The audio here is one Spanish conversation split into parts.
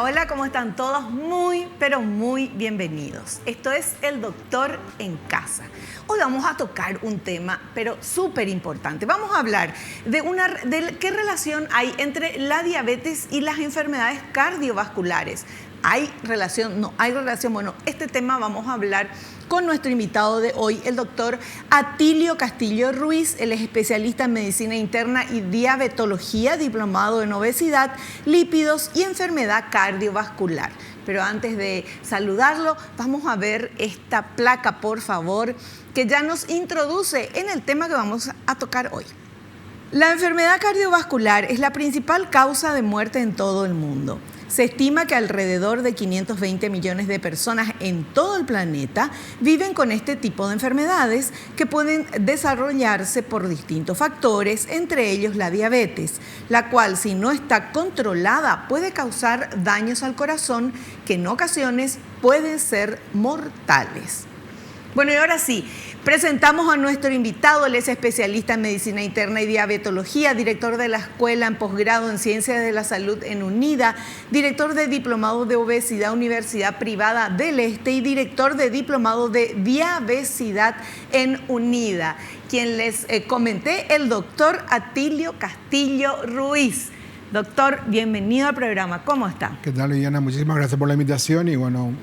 Hola, hola, ¿cómo están todos? Muy, pero muy bienvenidos. Esto es El Doctor en Casa. Hoy vamos a tocar un tema, pero súper importante. Vamos a hablar de qué relación hay entre la diabetes y las enfermedades cardiovasculares. ¿Hay relación? ¿No hay relación? Bueno, este tema vamos a hablar con nuestro invitado de hoy, el doctor Atilio Castillo Ruiz. Él es especialista en medicina interna y diabetología, diplomado en obesidad, lípidos y enfermedad cardiovascular. Pero antes de saludarlo, vamos a ver esta placa, por favor, que ya nos introduce en el tema que vamos a tocar hoy. La enfermedad cardiovascular es la principal causa de muerte en todo el mundo. Se estima que alrededor de 520 millones de personas en todo el planeta viven con este tipo de enfermedades que pueden desarrollarse por distintos factores, entre ellos la diabetes, la cual, si no está controlada, puede causar daños al corazón que en ocasiones pueden ser mortales. Bueno, y ahora sí, presentamos a nuestro invitado. Él es especialista en medicina interna y diabetología, director de la Escuela en Posgrado en Ciencias de la Salud en UNIDA, director de Diplomado de Obesidad Universidad Privada del Este y director de Diplomado de Diabesidad en UNIDA. Quien les comenté, el doctor Atilio Castillo Ruiz. Doctor, bienvenido al programa. ¿Cómo está? ¿Qué tal, Liliana? Muchísimas gracias por la invitación y bueno,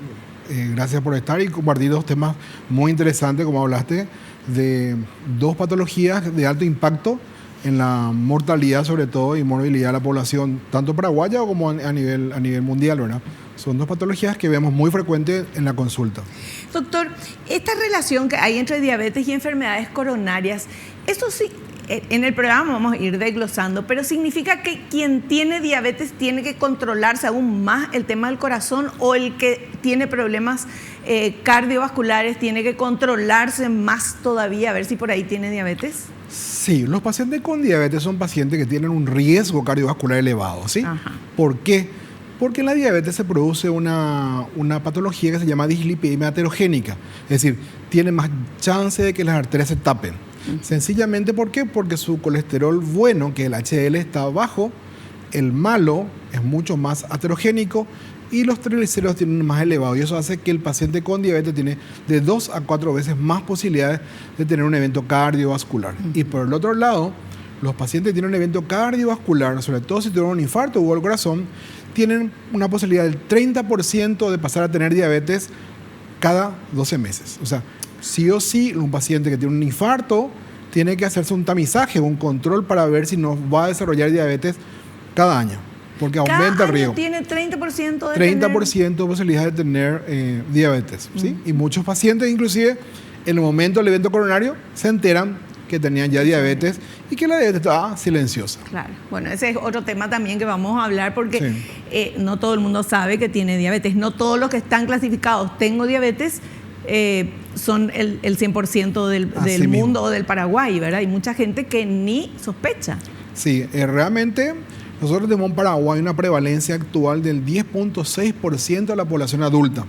gracias por estar y compartir dos temas muy interesantes, como hablaste, de dos patologías de alto impacto en la mortalidad, sobre todo, y morbilidad de la población, tanto paraguaya como a nivel mundial, ¿verdad? Son dos patologías que vemos muy frecuentes en la consulta. Doctor, esta relación que hay entre diabetes y enfermedades coronarias, eso sí, en el programa vamos a ir desglosando, pero ¿significa que quien tiene diabetes tiene que controlarse aún más el tema del corazón, o el que tiene problemas cardiovasculares tiene que controlarse más todavía, a ver si por ahí tiene diabetes? Sí, los pacientes con diabetes son pacientes que tienen un riesgo cardiovascular elevado, ¿sí? Ajá. ¿Por qué? Porque en la diabetes se produce una patología que se llama dislipidemia aterogénica, es decir, tiene más chance de que las arterias se tapen. Sencillamente, ¿por qué? Porque su colesterol bueno, que el HDL, está bajo, el malo es mucho más aterogénico y los triglicéridos tienen más elevado, y eso hace que el paciente con diabetes tiene de 2 a 4 veces más posibilidades de tener un evento cardiovascular. Y por el otro lado, los pacientes que tienen un evento cardiovascular, sobre todo si tuvieron un infarto o el corazón, tienen una posibilidad del 30% de pasar a tener diabetes cada 12 meses. O sea, sí o sí, un paciente que tiene un infarto tiene que hacerse un tamizaje, un control para ver si no va a desarrollar diabetes cada año, porque aumenta el riesgo. Tiene 30% de 30% de posibilidad de tener diabetes, ¿sí? Y muchos pacientes, inclusive, en el momento del evento coronario, se enteran que tenían ya diabetes y que la diabetes estaba silenciosa. Claro, bueno, ese es otro tema también que vamos a hablar, porque no todo el mundo sabe que tiene diabetes. No todos los que están clasificados tengo diabetes son el 100% del mundo o del Paraguay, ¿verdad? Hay mucha gente que ni sospecha. Sí, realmente nosotros tenemos en Paraguay una prevalencia actual del 10.6% de la población adulta.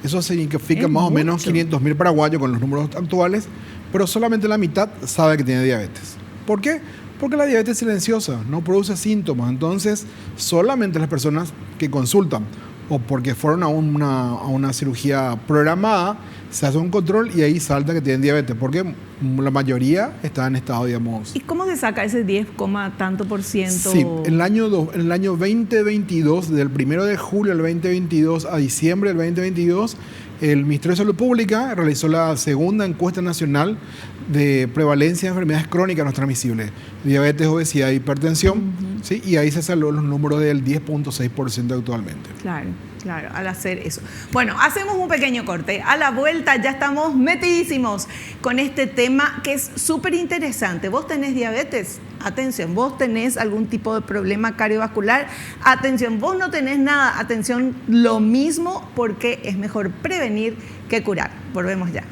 Eso significa más o menos 500.000 paraguayos con los números actuales, pero solamente la mitad sabe que tiene diabetes. ¿Por qué? Porque la diabetes es silenciosa, no produce síntomas. Entonces, solamente las personas que consultan o porque fueron a una cirugía programada, se hace un control y ahí salta que tienen diabetes, porque la mayoría está en estado, digamos... ¿Y cómo se saca ese 10, tanto por ciento? Sí, en el año 2022, del 1 de julio del 2022 a diciembre del 2022, el Ministerio de Salud Pública realizó la segunda encuesta nacional de prevalencia de enfermedades crónicas no transmisibles, diabetes, obesidad e hipertensión, ¿sí? Y ahí se salió los números del 10.6% actualmente. Claro, al hacer eso. Bueno, hacemos un pequeño corte. A la vuelta ya estamos metidísimos con este tema que es súper interesante. ¿Vos tenés diabetes? Atención. ¿Vos tenés algún tipo de problema cardiovascular? Atención. ¿Vos no tenés nada? Atención, lo mismo, porque es mejor prevenir que curar. Volvemos ya.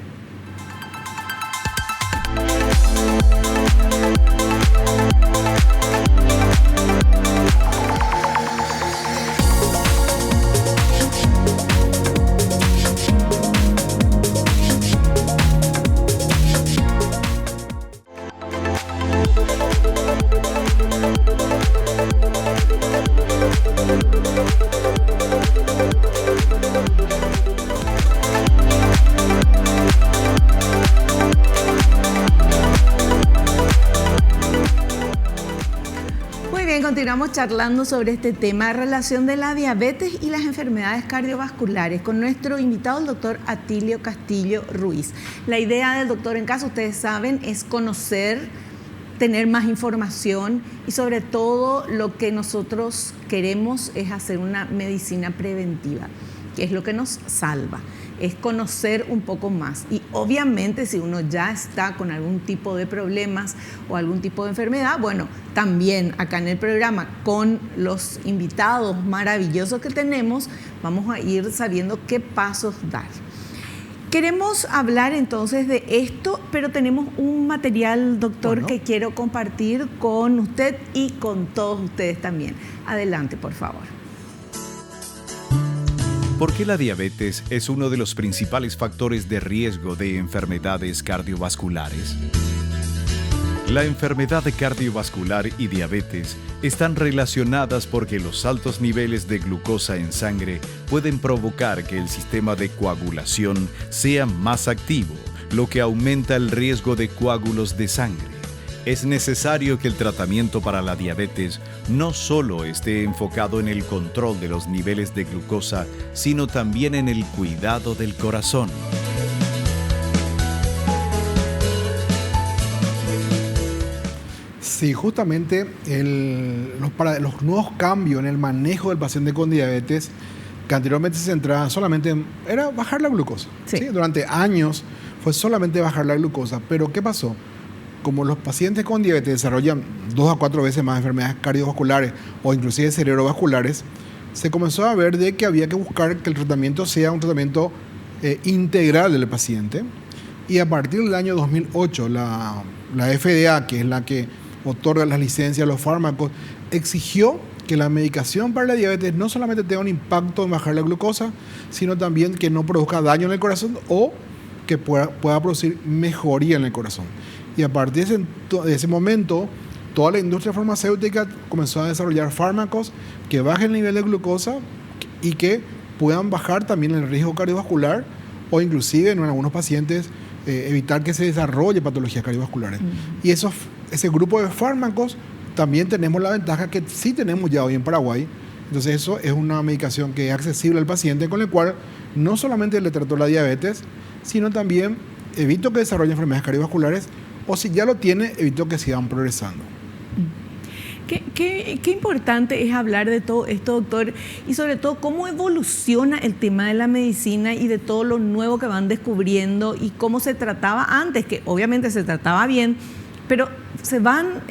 bien, continuamos charlando sobre este tema, relación de la diabetes y las enfermedades cardiovasculares, con nuestro invitado, el doctor Atilio Castillo Ruiz. La idea del Doctor en Casa, ustedes saben, es conocer, tener más información y sobre todo lo que nosotros queremos es hacer una medicina preventiva, que es lo que nos salva. Es conocer un poco más y obviamente si uno ya está con algún tipo de problemas o algún tipo de enfermedad, bueno, también acá en el programa con los invitados maravillosos que tenemos, vamos a ir sabiendo qué pasos dar. Queremos hablar entonces de esto, pero tenemos un material, doctor, que quiero compartir con usted y con todos ustedes también. Adelante, por favor. ¿Por qué la diabetes es uno de los principales factores de riesgo de enfermedades cardiovasculares? La enfermedad cardiovascular y diabetes están relacionadas porque los altos niveles de glucosa en sangre pueden provocar que el sistema de coagulación sea más activo, lo que aumenta el riesgo de coágulos de sangre. Es necesario que el tratamiento para la diabetes no solo esté enfocado en el control de los niveles de glucosa, sino también en el cuidado del corazón. Sí, justamente los nuevos cambios en el manejo del paciente con diabetes, que anteriormente se centraba solamente era bajar la glucosa. Sí. ¿Sí? Durante años fue solamente bajar la glucosa, pero ¿qué pasó? Como los pacientes con diabetes desarrollan 2 a 4 veces más enfermedades cardiovasculares o inclusive cerebrovasculares, se comenzó a ver de que había que buscar que el tratamiento sea un tratamiento integral del paciente. Y a partir del año 2008, la FDA, que es la que otorga las licencias a los fármacos, exigió que la medicación para la diabetes no solamente tenga un impacto en bajar la glucosa, sino también que no produzca daño en el corazón o que pueda producir mejoría en el corazón. Y a partir de ese momento, toda la industria farmacéutica comenzó a desarrollar fármacos que bajen el nivel de glucosa y que puedan bajar también el riesgo cardiovascular o inclusive en algunos pacientes evitar que se desarrolle patologías cardiovasculares. Y ese grupo de fármacos también tenemos la ventaja que sí tenemos ya hoy en Paraguay. Entonces eso es una medicación que es accesible al paciente, con la cual no solamente le trató la diabetes, sino también evito que desarrolle enfermedades cardiovasculares o si ya lo tiene, evito que sigan progresando. Qué importante es hablar de todo esto, doctor, y sobre todo cómo evoluciona el tema de la medicina y de todo lo nuevo que van descubriendo y cómo se trataba antes, que obviamente se trataba bien, pero se van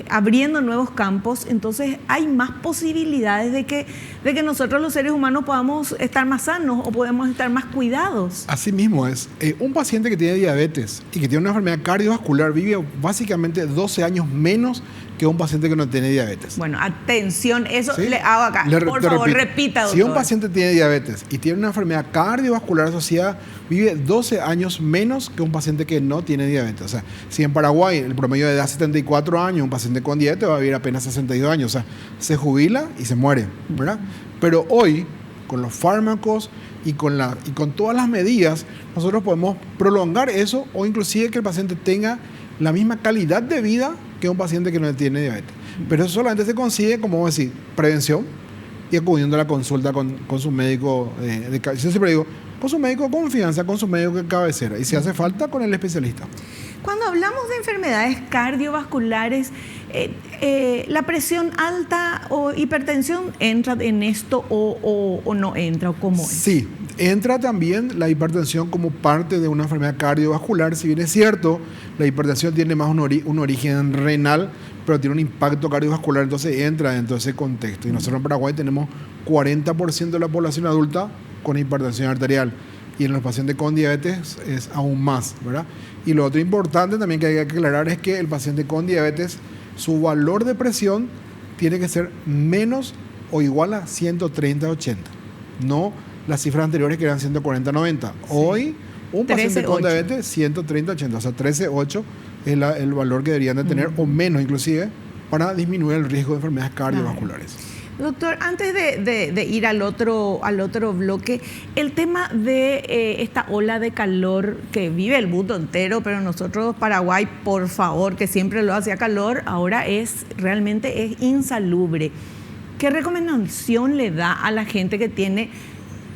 abriendo nuevos campos, entonces hay más posibilidades de que nosotros los seres humanos podamos estar más sanos o podamos estar más cuidados. Así mismo es. Un paciente que tiene diabetes y que tiene una enfermedad cardiovascular vive básicamente 12 años menos que un paciente que no tiene diabetes. Bueno, atención, eso ¿Sí? le hago acá. Por favor, repita, doctor. Si un paciente tiene diabetes y tiene una enfermedad cardiovascular asociada, vive 12 años menos que un paciente que no tiene diabetes. O sea, si en Paraguay el promedio de edad es 74 años, un paciente con diabetes va a vivir apenas 62 años. O sea, se jubila y se muere, ¿verdad? Pero hoy, con los fármacos y con todas las medidas, nosotros podemos prolongar eso o inclusive que el paciente tenga la misma calidad de vida que un paciente que no tiene diabetes. Pero eso solamente se consigue, como vamos a decir, prevención y acudiendo a la consulta con su médico de cabecera. Yo siempre digo, con su médico de confianza, con su médico de cabecera. Y si hace falta, con el especialista. Cuando hablamos de enfermedades cardiovasculares, ¿la presión alta o hipertensión entra en esto o no entra? ¿O cómo es? Sí, entra también la hipertensión como parte de una enfermedad cardiovascular. Si bien es cierto, la hipertensión tiene más un origen renal, pero tiene un impacto cardiovascular, entonces entra dentro de ese contexto. Y nosotros en Paraguay tenemos 40% de la población adulta con hipertensión arterial. Y en los pacientes con diabetes es aún más, ¿verdad? Y lo otro importante también que hay que aclarar es que el paciente con diabetes, su valor de presión tiene que ser menos o igual a 130/80. No las cifras anteriores que eran 140/90. Sí. Hoy, un paciente con diabetes, 130/80. O sea, 13/8 es el valor que deberían de tener, o menos inclusive, para disminuir el riesgo de enfermedades cardiovasculares. Doctor, antes de ir al otro bloque, el tema de esta ola de calor que vive el mundo entero, pero nosotros, Paraguay, por favor, que siempre lo hacía calor, ahora realmente es insalubre. ¿Qué recomendación le da a la gente que tiene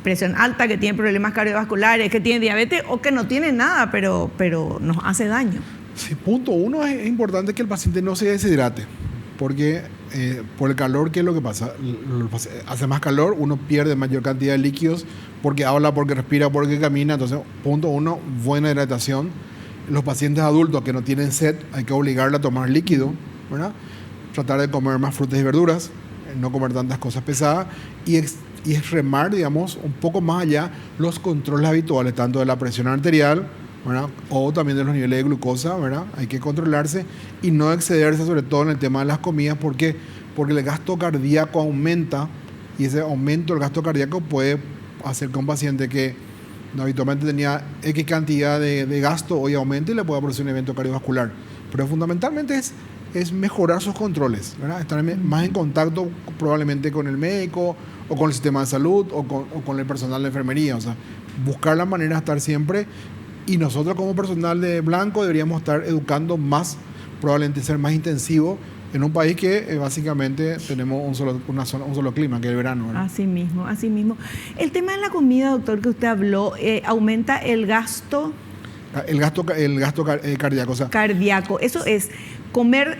presión alta, que tiene problemas cardiovasculares, que tiene diabetes o que no tiene nada, pero nos hace daño? Sí, punto uno, es importante que el paciente no se deshidrate, porque por el calor, ¿qué es lo que pasa? Hace más calor, uno pierde mayor cantidad de líquidos porque habla, porque respira, porque camina. Entonces, punto uno, buena hidratación. Los pacientes adultos que no tienen sed, hay que obligarle a tomar líquido, ¿verdad? Tratar de comer más frutas y verduras, no comer tantas cosas pesadas y remar, digamos, un poco más allá los controles habituales, tanto de la presión arterial, ¿verdad? O también de los niveles de glucosa, ¿verdad? Hay que controlarse y no excederse, sobre todo en el tema de las comidas, porque el gasto cardíaco aumenta y ese aumento del gasto cardíaco puede hacer que un paciente que habitualmente tenía X cantidad de gasto hoy aumente y le pueda producir un evento cardiovascular. Pero fundamentalmente es mejorar sus controles, ¿verdad? Estar más en contacto probablemente con el médico o con el sistema de salud o con el personal de enfermería. O sea, buscar la manera de estar siempre. Y nosotros como personal de blanco deberíamos estar educando más, probablemente ser más intensivo en un país que básicamente tenemos un solo clima, que es el verano, ¿verdad? Así mismo. El tema de la comida, doctor, que usted habló, aumenta el gasto... El gasto cardíaco. O sea, cardíaco. Eso es comer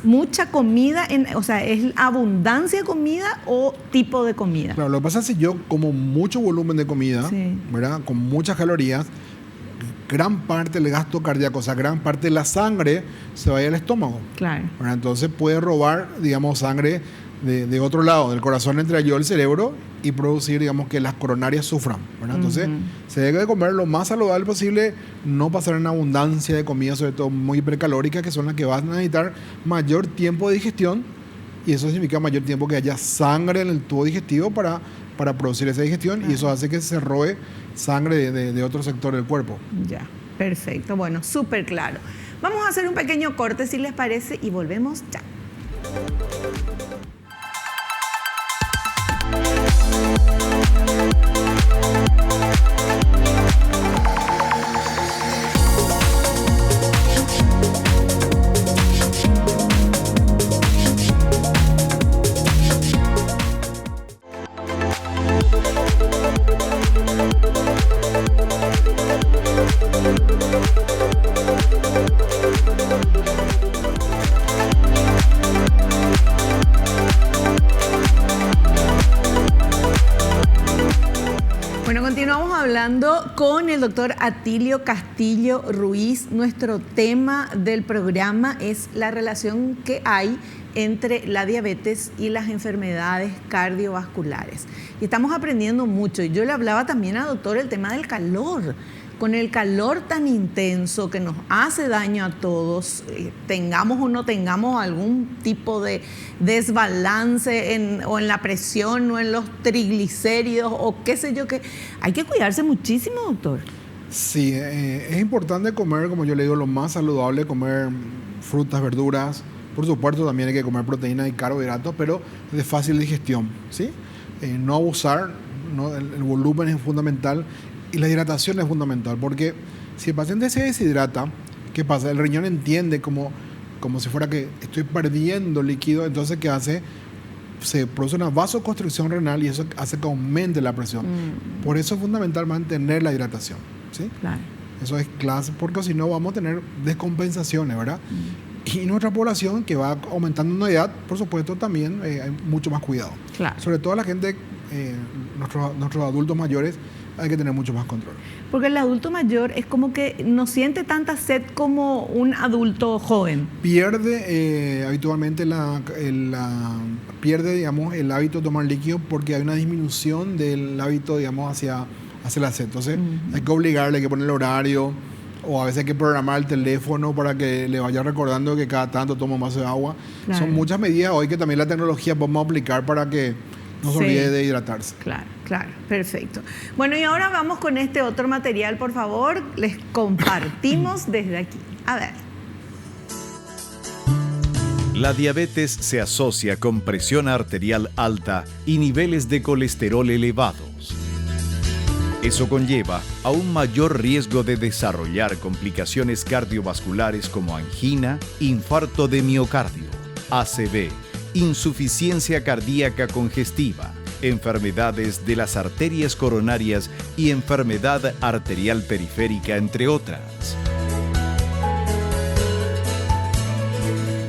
mucha comida, o sea, ¿es abundancia de comida o tipo de comida? Claro, lo que pasa es que si yo como mucho volumen de comida, sí, ¿verdad? Con muchas calorías, gran parte del gasto cardíaco, o sea, gran parte de la sangre se va al estómago. Claro. ¿Verdad? Entonces puede robar, digamos, sangre de otro lado, del corazón entre yo y el cerebro y producir, digamos, que las coronarias sufran, ¿verdad? Entonces, se debe de comer lo más saludable posible, no pasar en abundancia de comida, sobre todo muy hipercalóricas, que son las que van a necesitar mayor tiempo de digestión, y eso significa mayor tiempo que haya sangre en el tubo digestivo para producir esa digestión, y eso hace que se robe sangre de otro sector del cuerpo. Ya, perfecto. Bueno, súper claro. Vamos a hacer un pequeño corte, si les parece, y volvemos ya. Hablando con el doctor Atilio Castillo Ruiz. Nuestro tema del programa es la relación que hay entre la diabetes y las enfermedades cardiovasculares. Y estamos aprendiendo mucho. Y yo le hablaba también al doctor el tema del calor. Con el calor tan intenso que nos hace daño a todos, tengamos o no tengamos algún tipo de desbalance o en la presión o en los triglicéridos o qué sé yo, que hay que cuidarse muchísimo, doctor. Sí, es importante comer, como yo le digo, lo más saludable, comer frutas, verduras. Por supuesto, también hay que comer proteínas y carbohidratos, pero de fácil digestión, ¿sí? No abusar, ¿no? El volumen es fundamental. Y la hidratación es fundamental, porque si el paciente se deshidrata, ¿qué pasa? El riñón entiende como si fuera que estoy perdiendo líquido, entonces ¿qué hace? Se produce una vasoconstricción renal y eso hace que aumente la presión. Por eso es fundamental mantener la hidratación, ¿sí? Claro. Eso es clave, porque si no vamos a tener descompensaciones, ¿verdad? Y nuestra población, que va aumentando en edad, por supuesto, también hay mucho más cuidado. Claro. Sobre todo la gente, nuestros adultos mayores, hay que tener mucho más control. Porque el adulto mayor es como que no siente tanta sed como un adulto joven. Pierde habitualmente pierde, digamos, el hábito de tomar líquido porque hay una disminución del hábito, digamos, hacia la sed. Entonces, hay que obligarle, hay que poner el horario, o a veces hay que programar el teléfono para que le vaya recordando que cada tanto toma más de agua. Claro. Son muchas medidas hoy que también la tecnología podemos aplicar para que no se olvide de hidratarse. Claro, perfecto. Bueno, y ahora vamos con este otro material, por favor. Les compartimos desde aquí. A ver. La diabetes se asocia con presión arterial alta y niveles de colesterol elevados. Eso conlleva a un mayor riesgo de desarrollar complicaciones cardiovasculares como angina, infarto de miocardio, ACV, insuficiencia cardíaca congestiva, enfermedades de las arterias coronarias y enfermedad arterial periférica, entre otras.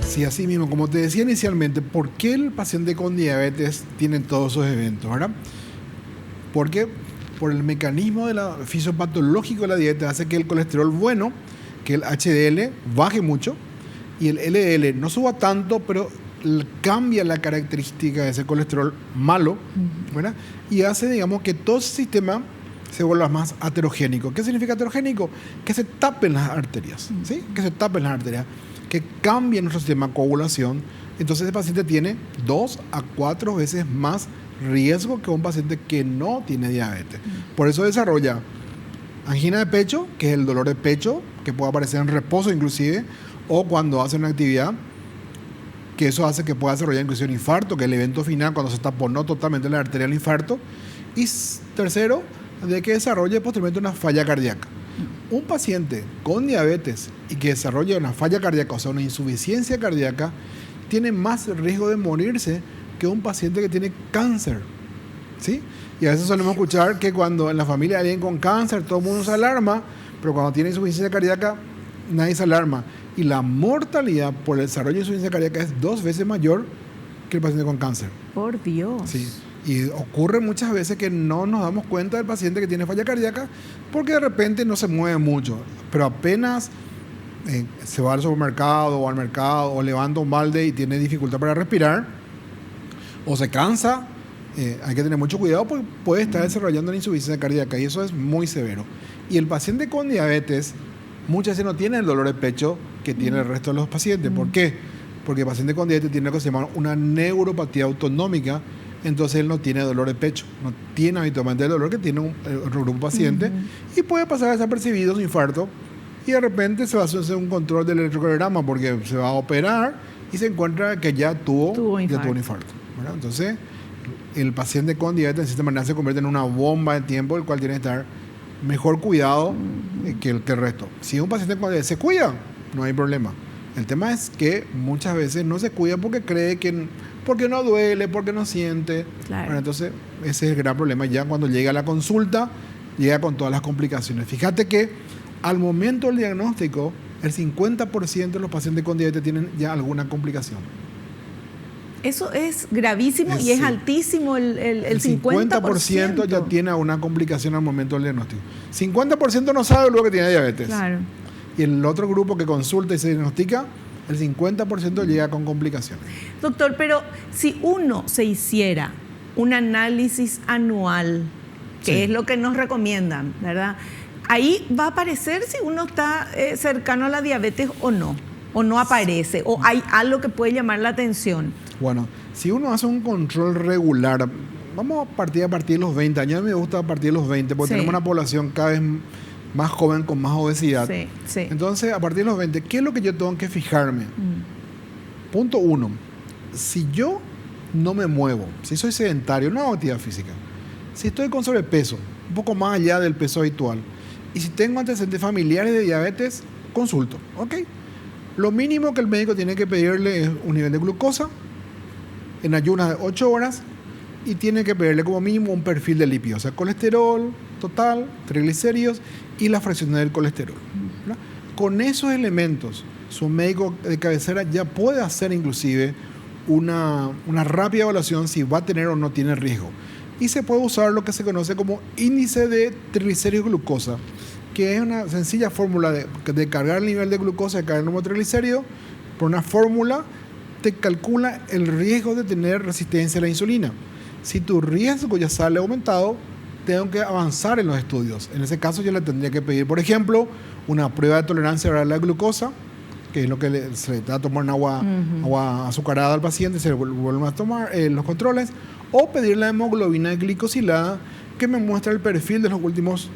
Sí, así mismo, como te decía inicialmente, ¿por qué el paciente con diabetes tiene todos esos eventos, verdad? Porque por el mecanismo de la fisiopatológico de la dieta hace que el colesterol bueno, que el HDL, baje mucho y el LDL no suba tanto, pero cambia la característica de ese colesterol malo, ¿verdad? Y hace, digamos, que todo ese sistema se vuelva más aterogénico. ¿Qué significa aterogénico? Que se tapen las arterias, ¿sí? Que se tapen las arterias, que cambie nuestro sistema de coagulación. Entonces el paciente tiene 2 a 4 veces más riesgo que un paciente que no tiene diabetes. Por eso desarrolla angina de pecho, que es el dolor de pecho, que puede aparecer en reposo inclusive, o cuando hace una actividad, que eso hace que pueda desarrollar inclusive un infarto, que es el evento final cuando se taponó totalmente la arteria del infarto. Y tercero, de que desarrolle posteriormente una falla cardíaca. Un paciente con diabetes y que desarrolla una falla cardíaca, o sea, una insuficiencia cardíaca, tiene más riesgo de morirse que un paciente que tiene cáncer, ¿sí? Y a veces solemos escuchar que cuando en la familia hay alguien con cáncer, todo el mundo se alarma, pero cuando tiene insuficiencia cardíaca, nadie se alarma. Y la mortalidad por el desarrollo de insuficiencia cardíaca es 2 veces mayor que el paciente con cáncer. Por Dios. Sí. Y ocurre muchas veces que no nos damos cuenta del paciente que tiene falla cardíaca porque de repente no se mueve mucho, pero apenas se va al supermercado o al mercado o levanta un balde y tiene dificultad para respirar o se cansa, hay que tener mucho cuidado porque puede estar desarrollando una insuficiencia cardíaca y eso es muy severo. Y el paciente con diabetes muchas veces no tiene el dolor de pecho que tiene el resto de los pacientes. ¿Por qué? Porque el paciente con diabetes tiene lo que se llama una neuropatía autonómica. Entonces él no tiene dolor de pecho, no tiene habitualmente el dolor que tiene otro grupo paciente y puede pasar desapercibido su infarto y de repente se va a hacer un control del electrocardiograma porque se va a operar y se encuentra que ya tuvo un infarto, ¿verdad? Entonces el paciente con diabetes en cierta manera se convierte en una bomba de tiempo, el cual tiene que estar mejor cuidado que el resto. Si un paciente con diabetes se cuida, no hay problema. El tema es que muchas veces no se cuida porque cree que porque no duele, porque no siente. Claro. Bueno, entonces ese es el gran problema. Ya cuando llega a la consulta, llega con todas las complicaciones. Fíjate que al momento del diagnóstico, el 50% de los pacientes con diabetes tienen ya alguna complicación. Eso es gravísimo y es altísimo el 50% ya tiene una complicación al momento del diagnóstico. 50% no sabe luego que tiene diabetes. Claro. Y el otro grupo que consulta y se diagnostica, el 50% llega con complicaciones. Doctor, pero si uno se hiciera un análisis anual, que es lo que nos recomiendan, ¿verdad? Ahí va a aparecer si uno está cercano a la diabetes o no aparece, o hay algo que puede llamar la atención. Bueno, si uno hace un control regular, vamos a partir de los 20 años, a mí me gusta a partir de los 20, porque tenemos una población cada vez más joven con más obesidad. Sí. Entonces, a partir de los 20, ¿qué es lo que yo tengo que fijarme? Punto 1. Si yo no me muevo, si soy sedentario, no hago actividad física, si estoy con sobrepeso, un poco más allá del peso habitual, y si tengo antecedentes familiares de diabetes, consulto, ¿ok? Lo mínimo que el médico tiene que pedirle es un nivel de glucosa en ayunas de 8 horas y tiene que pedirle como mínimo un perfil de lípidos, o sea, colesterol total, triglicéridos y la fracción del colesterol, ¿verdad? Con esos elementos, su médico de cabecera ya puede hacer inclusive una rápida evaluación si va a tener o no tiene riesgo. Y se puede usar lo que se conoce como índice de triglicéridos glucosa, que es una sencilla fórmula de cargar el nivel de glucosa, de cargar el número de triglicéridos, por una fórmula te calcula el riesgo de tener resistencia a la insulina. Si tu riesgo ya sale aumentado, tengo que avanzar en los estudios. En ese caso yo le tendría que pedir, por ejemplo, una prueba de tolerancia oral a la glucosa, que es lo que se le da a tomar en agua azucarada al paciente, se le vuelven a tomar los controles, o pedir la hemoglobina glicosilada, que me muestra el perfil de los últimos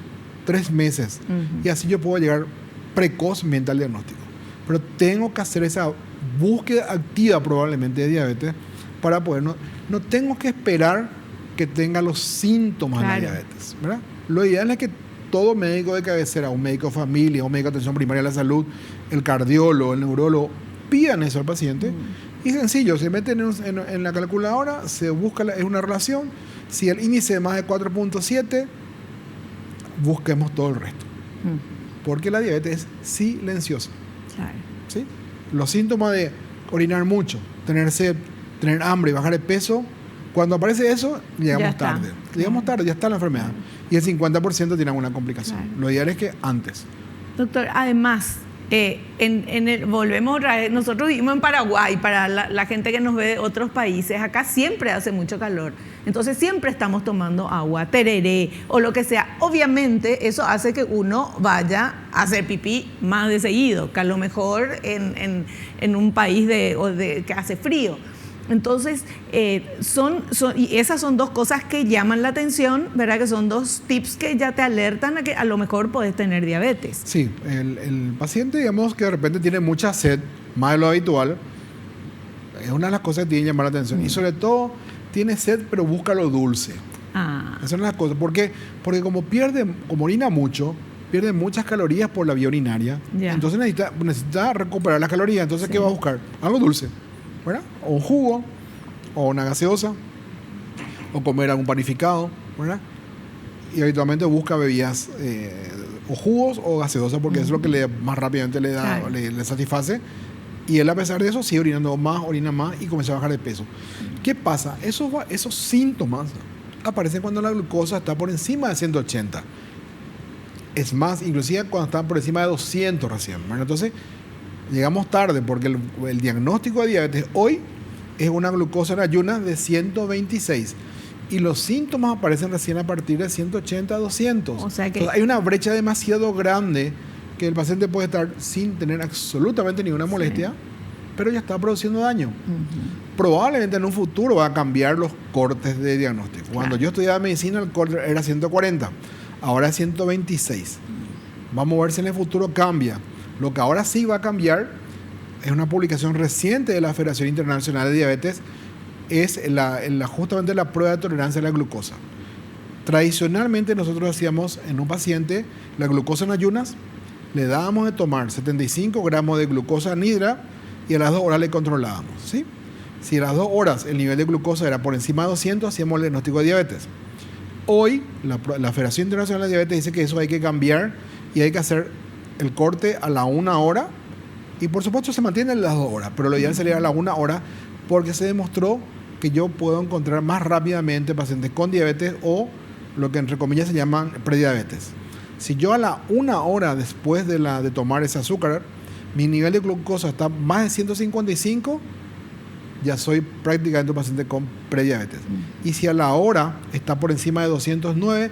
3 meses. Y así yo puedo llegar precozmente al diagnóstico. Pero tengo que hacer esa búsqueda activa probablemente de diabetes para poder, no tengo que esperar que tenga los síntomas de la diabetes, ¿verdad? Lo ideal es que todo médico de cabecera, un médico de familia, un médico de atención primaria de la salud, el cardiólogo, el neurólogo, pidan eso al paciente. Y sencillo, se meten en la calculadora, se busca, es una relación. Si el índice es más de 4.7, busquemos todo el resto. Porque la diabetes es silenciosa. Claro. ¿Sí? Los síntomas de orinar mucho, tener sed, tener hambre y bajar de peso, cuando aparece eso, llegamos tarde. Llegamos tarde, ya está la enfermedad. Y el 50% tiene alguna complicación. Claro. Lo ideal es que antes. Doctor, además, volvemos otra vez, nosotros vivimos en Paraguay, para la gente que nos ve de otros países, acá siempre hace mucho calor, entonces siempre estamos tomando agua, tereré o lo que sea. Obviamente eso hace que uno vaya a hacer pipí más de seguido, que a lo mejor en un país que hace frío. Entonces, y esas son dos cosas que llaman la atención, ¿verdad? Que son dos tips que ya te alertan a que a lo mejor podés tener diabetes. Sí, el paciente, digamos, que de repente tiene mucha sed, más de lo habitual, es una de las cosas que tiene que llamar la atención. Y sobre todo, tiene sed, pero busca lo dulce. Esa es una de las cosas. ¿Por qué? Porque como orina mucho, pierde muchas calorías por la vía urinaria, entonces necesita recuperar las calorías. Entonces, ¿qué va a buscar? Algo dulce, ¿verdad? O un jugo, o una gaseosa, o comer algún panificado, ¿verdad? Y habitualmente busca bebidas o jugos o gaseosas, porque es lo que más rápidamente le satisface. Y él, a pesar de eso, sigue orina más y comienza a bajar de peso. ¿Qué pasa? Esos síntomas aparecen cuando la glucosa está por encima de 180. Es más, inclusive cuando está por encima de 200 recién. Bueno, entonces, llegamos tarde porque el diagnóstico de diabetes hoy es una glucosa en ayunas de 126 y los síntomas aparecen recién a partir de 180 a 200. O sea que entonces, hay una brecha demasiado grande que el paciente puede estar sin tener absolutamente ninguna molestia, pero ya está produciendo daño. Probablemente en un futuro va a cambiar los cortes de diagnóstico. Cuando yo estudiaba medicina, el corte era 140, ahora es 126. Vamos a ver si en el futuro cambia. Lo que ahora sí va a cambiar es una publicación reciente de la Federación Internacional de Diabetes, es justamente la prueba de tolerancia a la glucosa. Tradicionalmente nosotros hacíamos en un paciente la glucosa en ayunas, le dábamos de tomar 75 gramos de glucosa anhidra y a las 2 horas le controlábamos, ¿sí? Si a las 2 horas el nivel de glucosa era por encima de 200, hacíamos el diagnóstico de diabetes. Hoy la Federación Internacional de Diabetes dice que eso hay que cambiar y hay que hacer el corte a la 1 hora y por supuesto se mantiene en las 2 horas, pero lo ideal sería a la 1 hora porque se demostró que yo puedo encontrar más rápidamente pacientes con diabetes o lo que entre comillas se llaman prediabetes. Si yo a la 1 hora después de tomar ese azúcar, mi nivel de glucosa está más de 155, ya soy prácticamente un paciente con prediabetes. Y si a la hora está por encima de 209,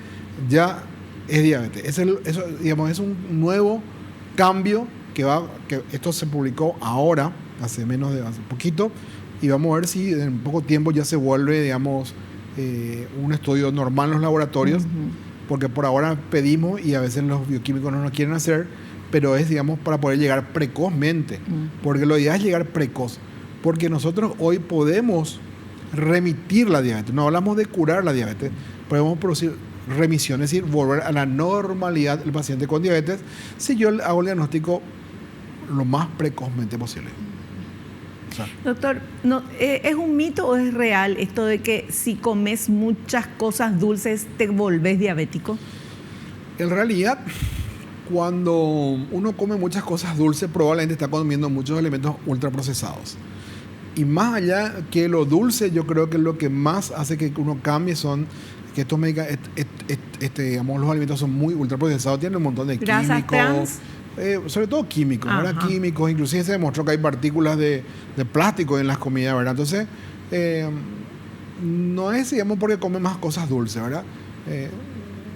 ya es diabetes. Eso, digamos, es un nuevo cambio que esto se publicó ahora, hace poquito, y vamos a ver si en poco tiempo ya se vuelve, digamos, un estudio normal en los laboratorios, porque por ahora pedimos y a veces los bioquímicos no nos quieren hacer, pero es, digamos, para poder llegar precozmente, porque lo ideal es llegar precoz, porque nosotros hoy podemos remitir la diabetes, no hablamos de curar la diabetes, podemos producir remisión, es decir, volver a la normalidad el paciente con diabetes si yo hago el diagnóstico lo más precozmente posible. Doctor, ¿es un mito o es real esto de que si comes muchas cosas dulces te volvés diabético? En realidad, cuando uno come muchas cosas dulces, probablemente está comiendo muchos alimentos ultraprocesados. Y más allá que lo dulce, yo creo que lo que más hace que uno cambie son que estos digamos, los alimentos son muy ultraprocesados, tienen un montón de químicos. Sobre todo químicos, ¿verdad? Químicos, inclusive se demostró que hay partículas de plástico en las comidas, ¿verdad? Entonces, no es, digamos, porque come más cosas dulces, ¿verdad?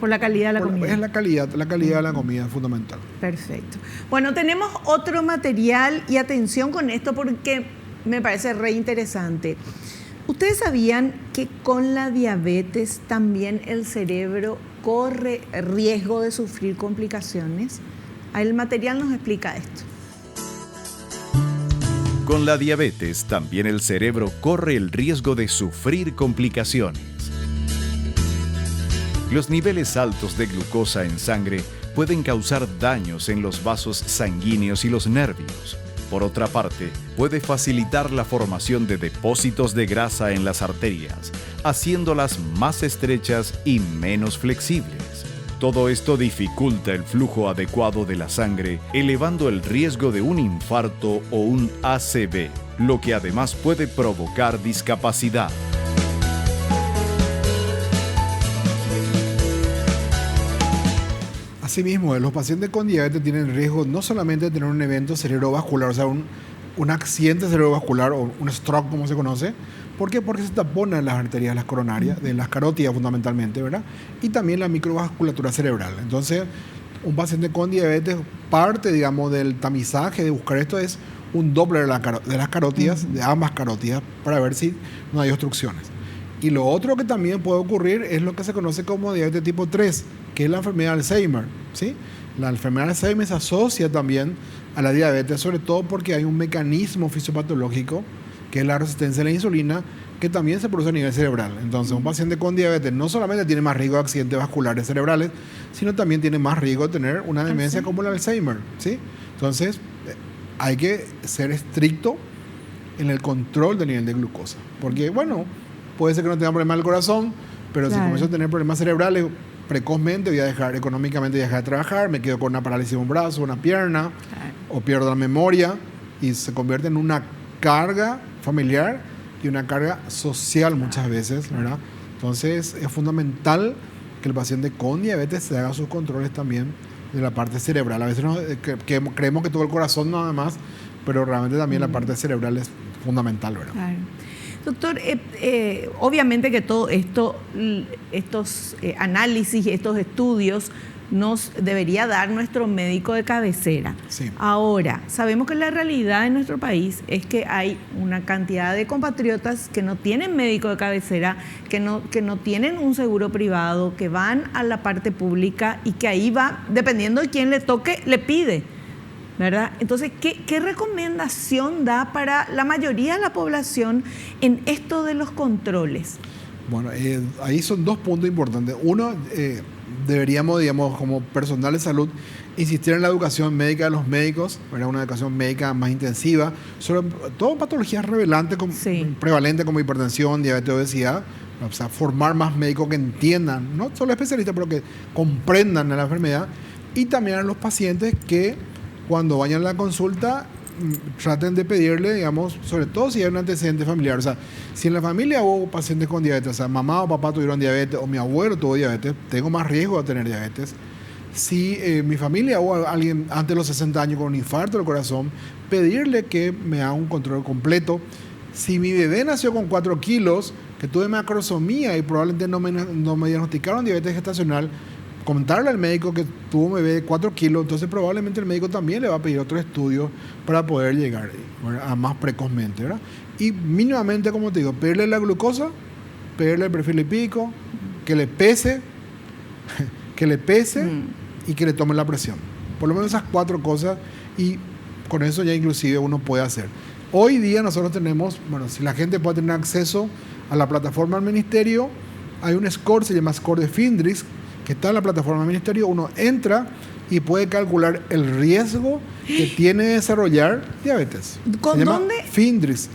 Por la calidad de la comida. Es la calidad de la comida es fundamental. Perfecto. Bueno, tenemos otro material y atención con esto porque me parece re interesante. ¿Ustedes sabían que con la diabetes también el cerebro corre riesgo de sufrir complicaciones? El material nos explica esto. Con la diabetes, también el cerebro corre el riesgo de sufrir complicaciones. Los niveles altos de glucosa en sangre pueden causar daños en los vasos sanguíneos y los nervios. Por otra parte, puede facilitar la formación de depósitos de grasa en las arterias, haciéndolas más estrechas y menos flexibles. Todo esto dificulta el flujo adecuado de la sangre, elevando el riesgo de un infarto o un ACV, lo que además puede provocar discapacidad. Asimismo, los pacientes con diabetes tienen riesgo no solamente de tener un evento cerebrovascular, o sea, un accidente cerebrovascular o un stroke, como se conoce. ¿Por qué? Porque se taponan las arterias, las coronarias, de las carótidas fundamentalmente, ¿verdad? Y también la microvasculatura cerebral. Entonces, un paciente con diabetes, parte, digamos, del tamizaje de buscar esto es un Doppler de las carótidas, de ambas carótidas, para ver si no hay obstrucciones. Y lo otro que también puede ocurrir es lo que se conoce como diabetes tipo 3, que es la enfermedad de Alzheimer, ¿sí? La enfermedad de Alzheimer se asocia también a la diabetes, sobre todo porque hay un mecanismo fisiopatológico, que es la resistencia a la insulina, que también se produce a nivel cerebral. Entonces, un paciente con diabetes no solamente tiene más riesgo de accidentes vasculares cerebrales, sino también tiene más riesgo de tener una demencia como la Alzheimer, ¿sí? Entonces, hay que ser estricto en el control del nivel de glucosa. Porque, bueno, puede ser que no tenga problemas del corazón, pero si comienzo a tener problemas cerebrales, precozmente voy a dejar, económicamente voy a dejar de trabajar, me quedo con una parálisis de un brazo, una pierna, o pierdo la memoria, y se convierte en una carga familiar y una carga social muchas veces, ¿verdad? Entonces es fundamental que el paciente con diabetes se haga sus controles también de la parte cerebral. A veces creemos que todo el corazón nada más, pero realmente también la parte cerebral es fundamental, ¿verdad? Claro. Doctor, obviamente que todo esto, estos análisis, estos estudios nos debería dar nuestro médico de cabecera. Sí. Ahora, sabemos que la realidad en nuestro país es que hay una cantidad de compatriotas que no tienen médico de cabecera, que no tienen un seguro privado, que van a la parte pública y que ahí va, dependiendo de quién le toque, le pide, ¿verdad? Entonces, ¿qué recomendación da para la mayoría de la población en esto de los controles? Bueno, ahí son dos puntos importantes. Uno, deberíamos, digamos, como personal de salud, insistir en la educación médica de los médicos, ¿verdad? Una educación médica más intensiva, sobre todo patologías prevalentes como hipertensión, diabetes, obesidad. O sea, formar más médicos que entiendan, no solo especialistas, pero que comprendan la enfermedad. Y también a los pacientes que cuando vayan a la consulta traten de pedirle, digamos, sobre todo si hay un antecedente familiar. O sea, si en la familia hubo pacientes con diabetes, o sea, mamá o papá tuvieron diabetes o mi abuelo tuvo diabetes, tengo más riesgo de tener diabetes. Si mi familia hubo alguien antes de los 60 años con un infarto del corazón, pedirle que me haga un control completo. Si mi bebé nació con 4 kilos, que tuve macrosomía y probablemente no me diagnosticaron diabetes gestacional, comentarle al médico que tuvo un bebé de 4 kilos, entonces probablemente el médico también le va a pedir otro estudio para poder llegar, ¿verdad?, a más precozmente, ¿verdad? Y mínimamente, como te digo, pedirle la glucosa, pedirle el perfil lipídico, que le pese y que le tome la presión. Por lo menos esas 4 cosas, y con eso ya inclusive uno puede hacer. Hoy día nosotros tenemos, bueno, si la gente puede tener acceso a la plataforma del ministerio, hay un score, se llama score de FINDRIX, que está en la plataforma del ministerio. Uno entra y puede calcular el riesgo que tiene de desarrollar diabetes. ¿Con dónde? FINDRIX.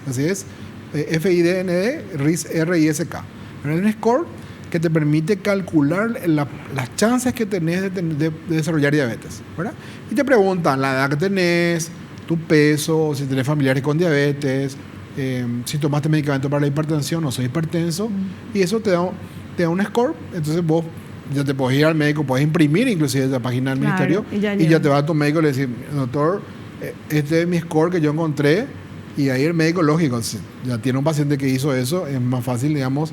Así es. FIDND, RISK. Es un score que te permite calcular las chances que tenés de desarrollar diabetes, ¿verdad? Y te preguntan la edad que tenés, tu peso, si tenés familiares con diabetes, si tomaste medicamento para la hipertensión o sos hipertenso, y eso te da un score. Entonces vos ya te podés ir al médico, podés imprimir inclusive la página del ministerio y ya te va a tu médico y le decís, doctor, este es mi score que yo encontré, y ahí el médico, lógico, si ya tiene un paciente que hizo eso, es más fácil, digamos,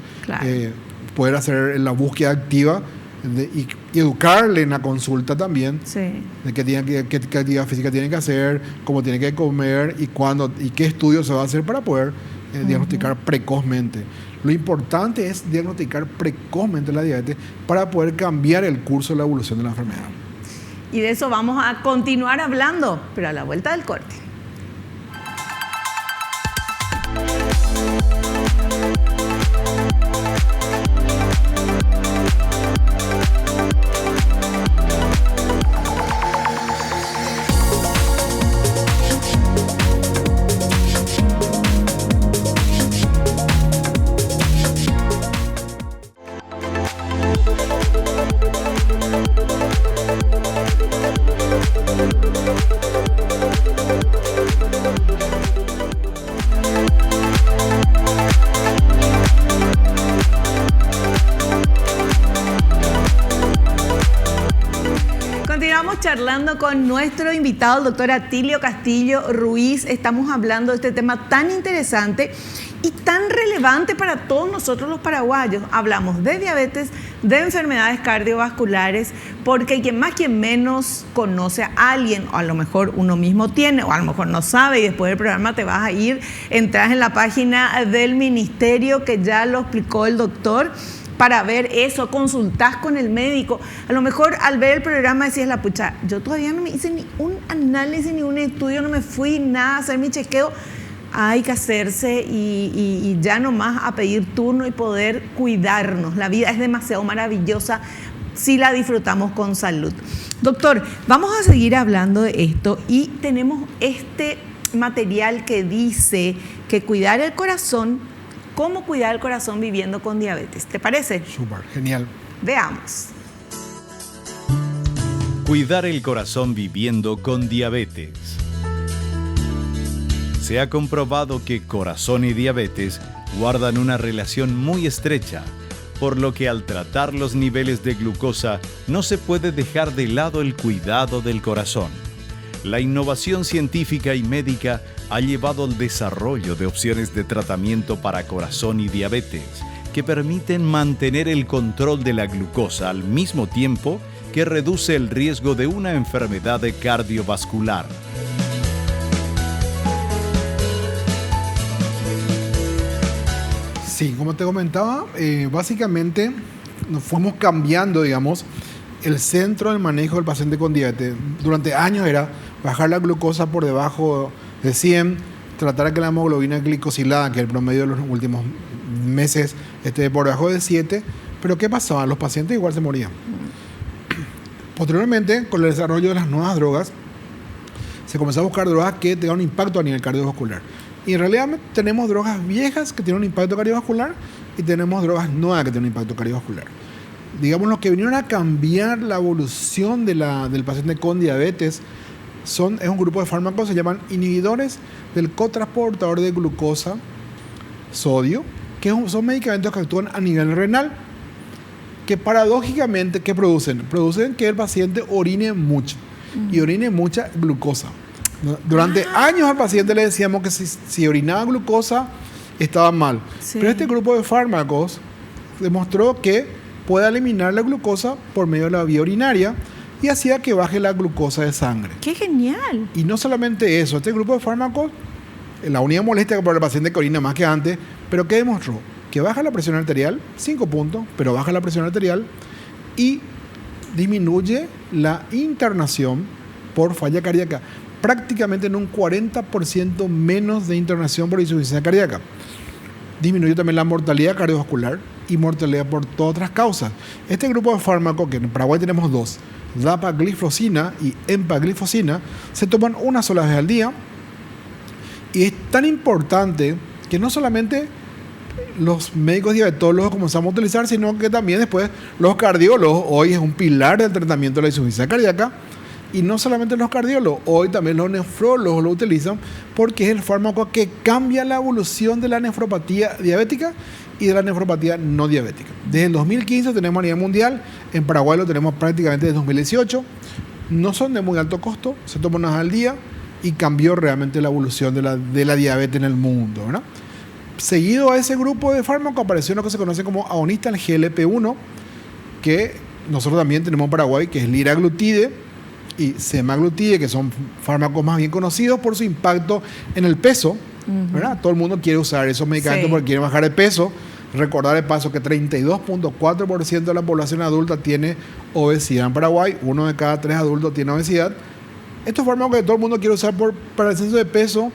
poder hacer la búsqueda activa y educarle en la consulta también, de qué actividad física tiene que hacer, cómo tiene que comer y cuándo y qué estudios se va a hacer para poder diagnosticar precozmente. Lo importante es diagnosticar precozmente la diabetes para poder cambiar el curso de la evolución de la enfermedad. Y de eso vamos a continuar hablando, pero a la vuelta del corte. charlando con nuestro invitado, el doctor Atilio Castillo Ruiz. Estamos hablando de este tema tan interesante y tan relevante para todos nosotros los paraguayos. Hablamos de diabetes, de enfermedades cardiovasculares, porque quien más, quien menos conoce a alguien, o a lo mejor uno mismo tiene, o a lo mejor no sabe, y después del programa te vas a ir, entras en la página del ministerio, que ya lo explicó el doctor, para ver eso, consultás con el médico. A lo mejor al ver el programa decías, la pucha, yo todavía no me hice ni un análisis, ni un estudio, no me fui nada a hacer mi chequeo. Hay que hacerse y ya nomás a pedir turno y poder cuidarnos. La vida es demasiado maravillosa si la disfrutamos con salud. Doctor, vamos a seguir hablando de esto y tenemos este material que dice que cuidar el corazón. ¿Cómo cuidar el corazón viviendo con diabetes? ¿Te parece? Súper, genial. Veamos. Cuidar el corazón viviendo con diabetes. Se ha comprobado que corazón y diabetes guardan una relación muy estrecha, por lo que al tratar los niveles de glucosa no se puede dejar de lado el cuidado del corazón. La innovación científica y médica ha llevado al desarrollo de opciones de tratamiento para corazón y diabetes que permiten mantener el control de la glucosa al mismo tiempo que reduce el riesgo de una enfermedad cardiovascular. Sí, como te comentaba, básicamente nos fuimos cambiando, digamos, el centro del manejo del paciente con diabetes. Durante años era bajar la glucosa por debajo de 100, tratar de que la hemoglobina glicosilada, que es el promedio de los últimos meses, esté por debajo de 7. Pero ¿qué pasaba? Los pacientes igual se morían. Posteriormente, con el desarrollo de las nuevas drogas, se comenzó a buscar drogas que tengan un impacto a nivel cardiovascular. Y en realidad tenemos drogas viejas que tienen un impacto cardiovascular y tenemos drogas nuevas que tienen un impacto cardiovascular. Digamos, los que vinieron a cambiar la evolución del paciente con diabetes es un grupo de fármacos, se llaman inhibidores del cotransportador de glucosa, sodio, que son medicamentos que actúan a nivel renal, que paradójicamente, ¿qué producen? Producen que el paciente orine mucho y orine mucha glucosa. Durante años al paciente le decíamos que si orinaba glucosa estaba mal. Sí. Pero este grupo de fármacos demostró que puede eliminar la glucosa por medio de la vía urinaria y hacía que baje la glucosa de sangre. ¡Qué genial! Y no solamente eso, este grupo de fármacos, la única molestia para el paciente que orina más que antes, pero ¿qué demostró? Que baja la presión arterial, 5 puntos, pero baja la presión arterial y disminuye la internación por falla cardíaca. Prácticamente en un 40% menos de internación por insuficiencia cardíaca. Disminuyó también la mortalidad cardiovascular y mortalidad por todas otras causas. Este grupo de fármacos, que en Paraguay tenemos dos, dapagliflozina y empagliflozina, se toman una sola vez al día y es tan importante que no solamente los médicos diabetólogos comenzamos a utilizar, sino que también después los cardiólogos. Hoy es un pilar del tratamiento de la insuficiencia cardíaca. Y no solamente los cardiólogos, hoy también los nefrólogos lo utilizan porque es el fármaco que cambia la evolución de la nefropatía diabética y de la nefropatía no diabética. Desde el 2015 tenemos a nivel mundial, en Paraguay lo tenemos prácticamente desde 2018. No son de muy alto costo, se toman unas al día y cambió realmente la evolución de la diabetes en el mundo, ¿verdad? Seguido a ese grupo de fármacos apareció lo que se conoce como agonista al GLP-1, que nosotros también tenemos en Paraguay, que es liraglutide y semaglutide, que son fármacos más bien conocidos por su impacto en el peso, ¿verdad? Todo el mundo quiere usar esos medicamentos porque quiere bajar de peso. Recordar de paso que 32.4% de la población adulta tiene obesidad en Paraguay, 1 de cada 3 adultos tiene obesidad. Estos fármacos que todo el mundo quiere usar para el descenso de peso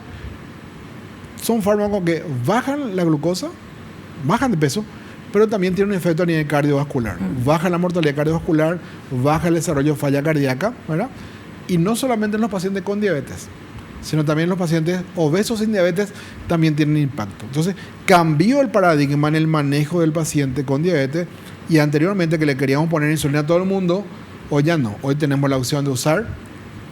son fármacos que bajan la glucosa, bajan de peso, pero también tiene un efecto a nivel cardiovascular. Baja la mortalidad cardiovascular, baja el desarrollo de falla cardíaca, ¿verdad? Y no solamente en los pacientes con diabetes, sino también los pacientes obesos sin diabetes también tienen impacto. Entonces, cambió el paradigma en el manejo del paciente con diabetes y anteriormente que le queríamos poner insulina a todo el mundo, hoy ya no. Hoy tenemos la opción de usar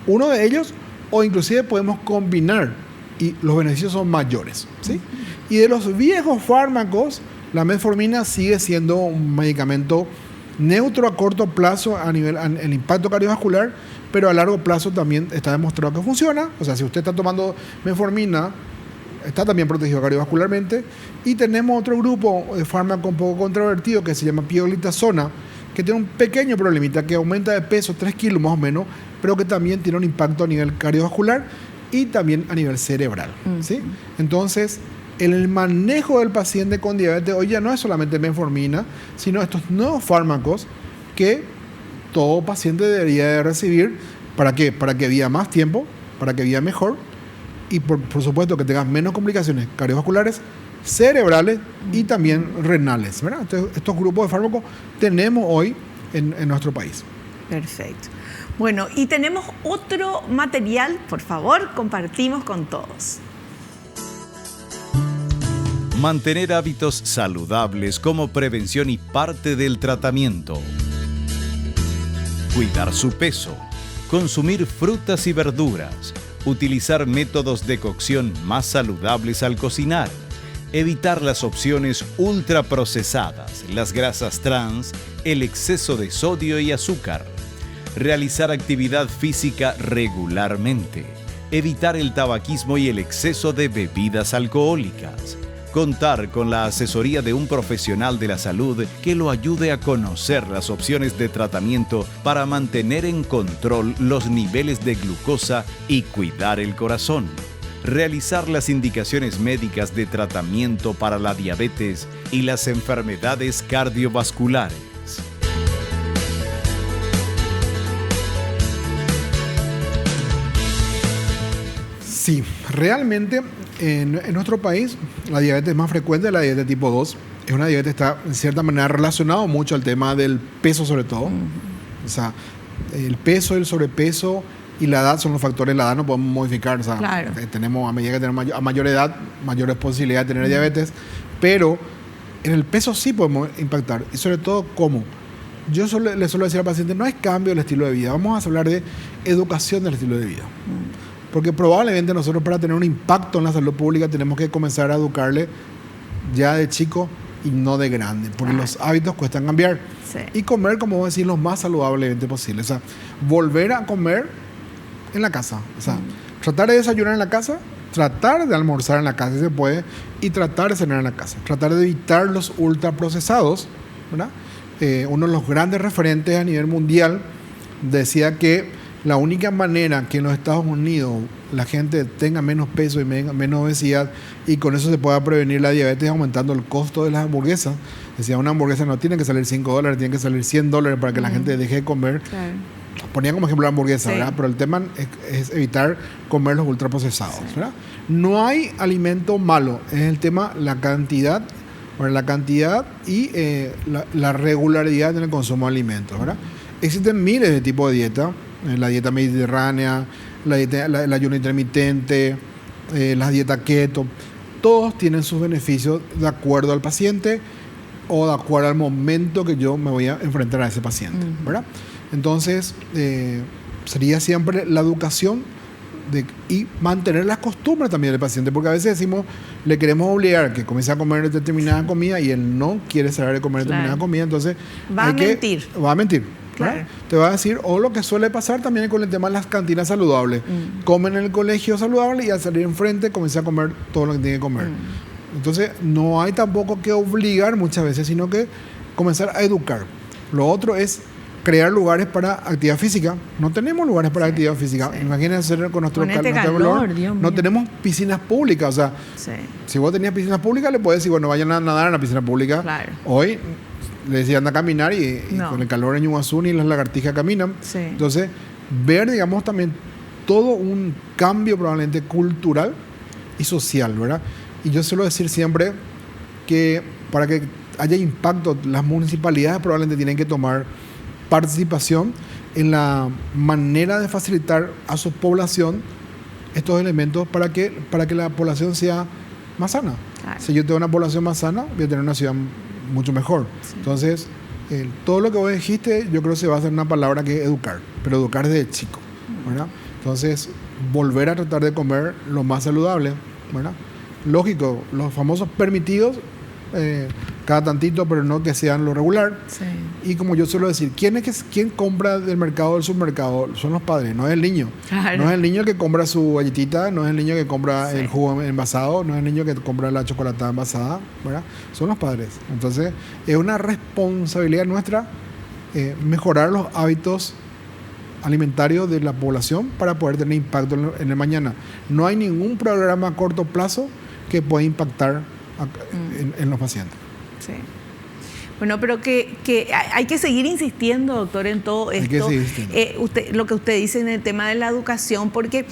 uno de ellos o inclusive podemos combinar y los beneficios son mayores, ¿sí? Y de los viejos fármacos, la metformina sigue siendo un medicamento neutro a corto plazo a nivel el impacto cardiovascular, pero a largo plazo también está demostrado que funciona. O sea, si usted está tomando metformina, está también protegido cardiovascularmente. Y tenemos otro grupo de fármaco un poco controvertido que se llama pioglitazona, que tiene un pequeño problemita, que aumenta de peso 3 kilos más o menos, pero que también tiene un impacto a nivel cardiovascular y también a nivel cerebral. ¿Sí? Entonces, el manejo del paciente con diabetes hoy ya no es solamente metformina, sino estos nuevos fármacos que todo paciente debería de recibir. ¿Para qué? Para que viva más tiempo, para que viva mejor y por supuesto que tenga menos complicaciones cardiovasculares, cerebrales y también renales, ¿verdad? Entonces, estos grupos de fármacos tenemos hoy en nuestro país. Perfecto. Bueno, y tenemos otro material, por favor, compartimos con todos. Mantener hábitos saludables como prevención y parte del tratamiento. Cuidar su peso. Consumir frutas y verduras. Utilizar métodos de cocción más saludables al cocinar. Evitar las opciones ultraprocesadas, las grasas trans, el exceso de sodio y azúcar. Realizar actividad física regularmente. Evitar el tabaquismo y el exceso de bebidas alcohólicas. Contar con la asesoría de un profesional de la salud que lo ayude a conocer las opciones de tratamiento para mantener en control los niveles de glucosa y cuidar el corazón. Realizar las indicaciones médicas de tratamiento para la diabetes y las enfermedades cardiovasculares. Sí, realmente en nuestro país la diabetes más frecuente, la diabetes tipo 2, es una diabetes que está en cierta manera relacionado mucho al tema del peso sobre todo. O sea, el peso, el sobrepeso y la edad son los factores, la edad no podemos modificar. O sea, claro. Tenemos, a medida que tenemos a mayor edad, mayores posibilidades de tener diabetes, pero en el peso sí podemos impactar. Y sobre todo, ¿cómo? Yo le suelo decir al paciente, no es cambio del estilo de vida, vamos a hablar de educación del estilo de vida. Porque probablemente nosotros para tener un impacto en la salud pública tenemos que comenzar a educarle ya de chico y no de grande, porque los hábitos cuestan cambiar. Sí. Y comer, como decir, lo más saludablemente posible. O sea, volver a comer en la casa. O sea, tratar de desayunar en la casa, tratar de almorzar en la casa si se puede, y tratar de cenar en la casa. Tratar de evitar los ultraprocesados, ¿verdad? Uno de los grandes referentes a nivel mundial decía que la única manera que en los Estados Unidos la gente tenga menos peso y menos obesidad y con eso se pueda prevenir la diabetes es aumentando el costo de las hamburguesas. Decía, una hamburguesa no tiene que salir $5, tiene que salir $100 para que la gente deje de comer. Claro. Ponía como ejemplo la hamburguesa, ¿verdad? Pero el tema es evitar comer los ultraprocesados, ¿verdad? No hay alimento malo, es el tema la cantidad y la regularidad en el consumo de alimentos, ¿verdad? Existen miles de tipos de dieta. La dieta mediterránea, el ayuno intermitente, la dieta keto, todos tienen sus beneficios de acuerdo al paciente o de acuerdo al momento que yo me voy a enfrentar a ese paciente, ¿verdad? Entonces, sería siempre la educación y mantener las costumbres también del paciente, porque a veces decimos, le queremos obligar a que comience a comer determinada comida y él no quiere saber de comer determinada comida, entonces va a mentir. Claro. Te va a decir, o lo que suele pasar también con el tema de las cantinas saludables. Comen en el colegio saludable y al salir enfrente comienza a comer todo lo que tiene que comer. Entonces, no hay tampoco que obligar muchas veces, sino que comenzar a educar. Lo otro es crear lugares para actividad física. No tenemos lugares para actividad física. Imagínense con nuestro calor. No tenemos piscinas públicas. O sea, si vos tenías piscinas públicas, le puedes decir, bueno, vayan a nadar en la piscina pública. Claro. Hoy le decía, anda a caminar y con el calor en Iguazú ni las lagartijas caminan. Entonces, ver, digamos, también todo un cambio probablemente cultural y social, ¿verdad? Y yo suelo decir siempre que para que haya impacto, las municipalidades probablemente tienen que tomar participación en la manera de facilitar a su población estos elementos para que la población sea más sana. Claro. Si yo tengo una población más sana, voy a tener una ciudad mucho mejor. Entonces, todo lo que vos dijiste, yo creo que se va a hacer una palabra que es educar, pero educar desde chico, ¿verdad? Entonces, volver a tratar de comer lo más saludable, ¿verdad? Lógico, los famosos permitidos, cada tantito, pero no que sean lo regular. Sí. Y como yo suelo decir, ¿quién compra del mercado del supermercado? Son los padres, no es el niño. Claro. No es el niño el que compra su galletita, no es el niño que compra Sí. el jugo envasado, no es el niño que compra la chocolatada envasada, ¿verdad? Son los padres. Entonces, es una responsabilidad nuestra mejorar los hábitos alimentarios de la población para poder tener impacto en el mañana. No hay ningún programa a corto plazo que pueda impactar en los pacientes. Sí. Bueno, pero que hay que seguir insistiendo, doctor, en todo esto. Hay que seguir insistiendo. Lo que usted dice en el tema de la educación, porque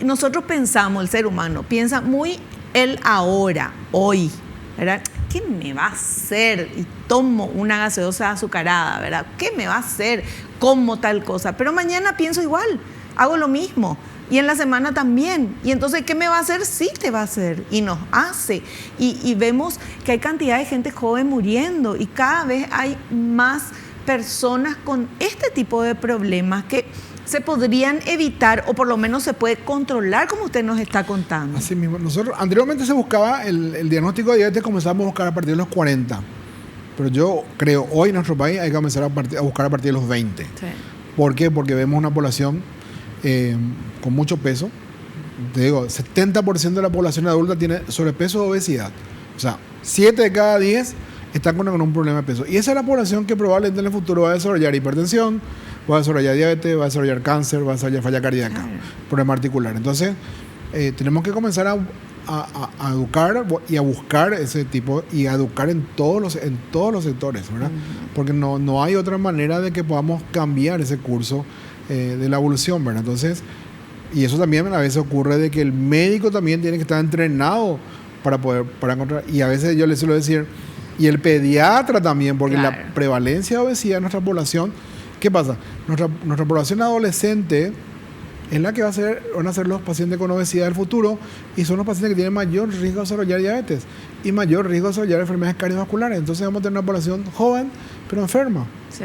nosotros pensamos, el ser humano piensa muy el ahora, hoy, ¿verdad? ¿Qué me va a hacer? Y tomo una gaseosa azucarada, ¿verdad? ¿Qué me va a hacer? Como tal cosa. Pero mañana pienso igual, hago lo mismo. Y en la semana también. Y entonces, ¿qué me va a hacer? Sí te va a hacer. Y nos hace. Y vemos que hay cantidad de gente joven muriendo. Y cada vez hay más personas con este tipo de problemas que se podrían evitar o por lo menos se puede controlar, como usted nos está contando. Así mismo. Nosotros, anteriormente se buscaba el diagnóstico de diabetes, comenzamos a buscar a partir de los 40. Pero yo creo, hoy en nuestro país hay que comenzar a buscar a partir de los 20. Sí. ¿Por qué? Porque vemos una población con mucho peso. Te digo, 70% de la población adulta tiene sobrepeso o obesidad. O sea, 7 de cada 10 están con un problema de peso. Y esa es la población que probablemente en el futuro va a desarrollar hipertensión, va a desarrollar diabetes, va a desarrollar cáncer, va a desarrollar falla cardíaca, Claro. problema articular. Entonces, tenemos que comenzar a educar y a buscar ese tipo y a educar en todos los sectores, ¿verdad? Porque no hay otra manera de que podamos cambiar ese curso de la evolución, ¿verdad? Entonces, y eso también a veces ocurre de que el médico también tiene que estar entrenado para encontrar, y a veces yo les suelo decir, y el pediatra también, porque Claro. la prevalencia de obesidad en nuestra población, ¿qué pasa? Nuestra población adolescente es la que van a ser los pacientes con obesidad del futuro y son los pacientes que tienen mayor riesgo de desarrollar diabetes y mayor riesgo de desarrollar enfermedades cardiovasculares. Entonces vamos a tener una población joven pero enferma. Sí.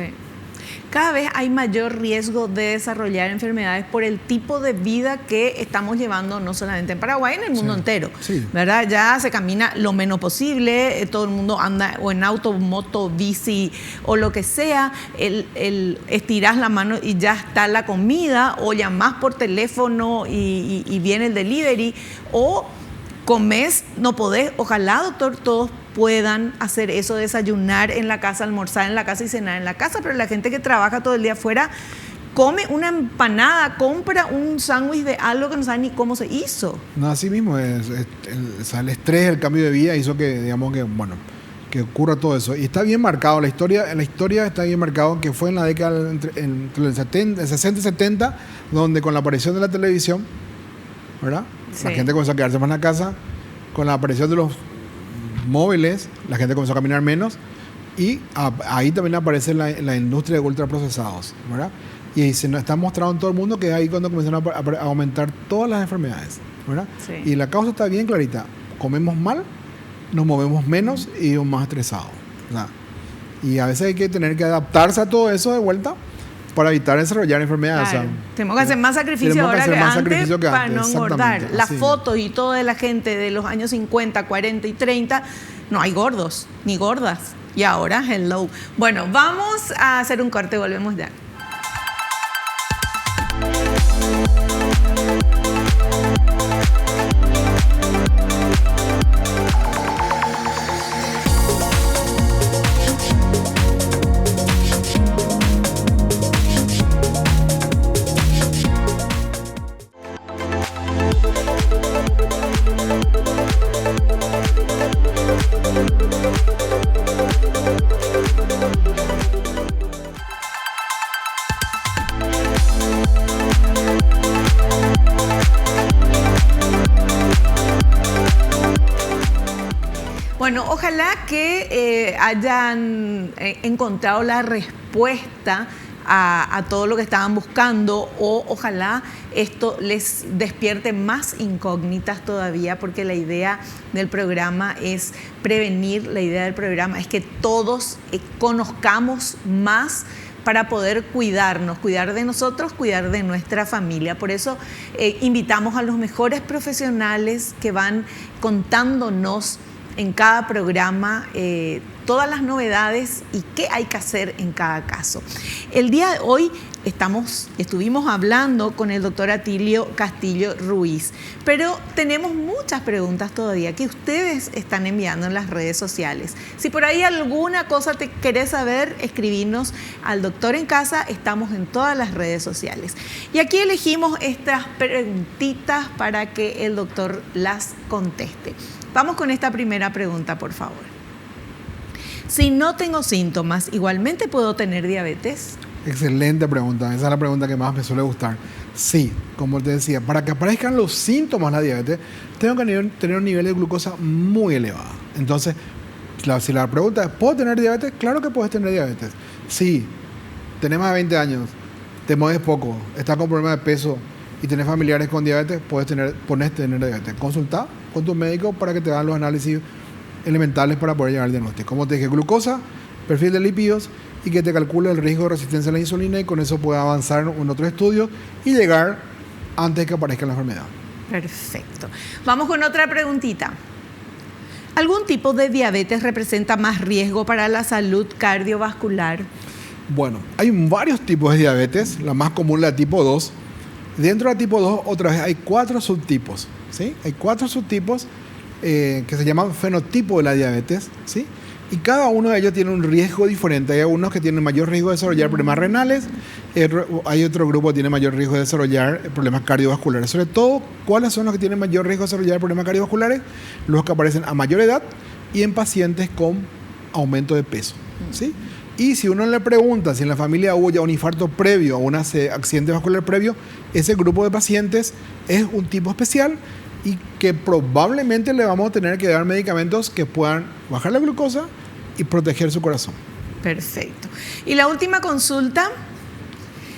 Cada vez hay mayor riesgo de desarrollar enfermedades por el tipo de vida que estamos llevando, no solamente en Paraguay, en el mundo Sí, entero, sí. ¿verdad? Ya se camina lo menos posible, todo el mundo anda o en auto, moto, bici o lo que sea, estirás la mano y ya está la comida, o llamás por teléfono y viene el delivery, o comés, no podés. Ojalá, doctor, todos puedan hacer eso, desayunar en la casa, almorzar en la casa y cenar en la casa, pero la gente que trabaja todo el día afuera come una empanada, compra un sándwich de algo que no sabe ni cómo se hizo. No, así mismo el estrés, el cambio de vida hizo que, digamos que ocurra todo eso. Y está bien marcado, la historia está bien marcado, que fue en la década entre el 60 y 70, donde con la aparición de la televisión, ¿verdad? Sí. La gente comenzó a quedarse más en la casa, con la aparición de los móviles, la gente comenzó a caminar menos, y ahí también aparece la industria de ultraprocesados, ¿verdad? Y se nos está mostrando en todo el mundo que es ahí cuando comenzaron a aumentar todas las enfermedades, ¿verdad? Sí. Y la causa está bien clarita: comemos mal, nos movemos menos y vivimos más estresados, ¿verdad? Y a veces hay que tener que adaptarse a todo eso de vuelta para evitar desarrollar enfermedades. Claro. O sea, Tenemos que hacer más sacrificio tenemos que ahora hacer que más antes sacrificio que para antes, no engordar. exactamente, Las así. fotos y toda la gente de los años 50, 40 y 30, no hay gordos ni gordas. Y ahora, hello. Bueno, vamos a hacer un corte, volvemos ya. Bueno, ojalá que hayan encontrado la respuesta a todo lo que estaban buscando, o ojalá esto les despierte más incógnitas todavía, porque la idea del programa es prevenir, la idea del programa es que todos conozcamos más para poder cuidarnos, cuidar de nosotros, cuidar de nuestra familia. Por eso invitamos a los mejores profesionales que van contándonos en cada programa todas las novedades y qué hay que hacer en cada caso. El día de hoy estuvimos hablando con el doctor Atilio Castillo Ruiz, pero tenemos muchas preguntas todavía que ustedes están enviando en las redes sociales. Si por ahí alguna cosa te querés saber, escribinos al Doctor en Casa, estamos en todas las redes sociales. Y aquí elegimos estas preguntitas para que el doctor las conteste. Vamos con esta primera pregunta, por favor. Si no tengo síntomas, ¿igualmente puedo tener diabetes? Excelente pregunta, esa es la pregunta que más me suele gustar. Sí, como te decía, para que aparezcan los síntomas de la diabetes, tengo que tener un nivel de glucosa muy elevado. Entonces, si la pregunta es, ¿puedo tener diabetes? Claro que puedes tener diabetes. Sí, tenés más de 20 años, te mueves poco, estás con problemas de peso y tenés familiares con diabetes, puedes tener diabetes. Consulta con tu médico para que te hagan los análisis elementales para poder llegar al diagnóstico. Como te dije, glucosa, perfil de lípidos y que te calcule el riesgo de resistencia a la insulina y con eso pueda avanzar en otro estudio y llegar antes de que aparezca la enfermedad. Perfecto. Vamos con otra preguntita. ¿Algún tipo de diabetes representa más riesgo para la salud cardiovascular? Bueno, hay varios tipos de diabetes, la más común es la tipo 2. Dentro de la tipo 2, otra vez, hay 4 subtipos, ¿sí? Hay 4 subtipos que se llaman fenotipo de la diabetes, ¿sí? Y cada uno de ellos tiene un riesgo diferente. Hay algunos que tienen mayor riesgo de desarrollar problemas renales, hay otro grupo que tiene mayor riesgo de desarrollar problemas cardiovasculares. Sobre todo, ¿cuáles son los que tienen mayor riesgo de desarrollar problemas cardiovasculares? Los que aparecen a mayor edad y en pacientes con aumento de peso, ¿sí? Y si uno le pregunta si en la familia hubo ya un infarto previo o un accidente vascular previo, ese grupo de pacientes es un tipo especial y que probablemente le vamos a tener que dar medicamentos que puedan bajar la glucosa y proteger su corazón. Perfecto. Y la última consulta,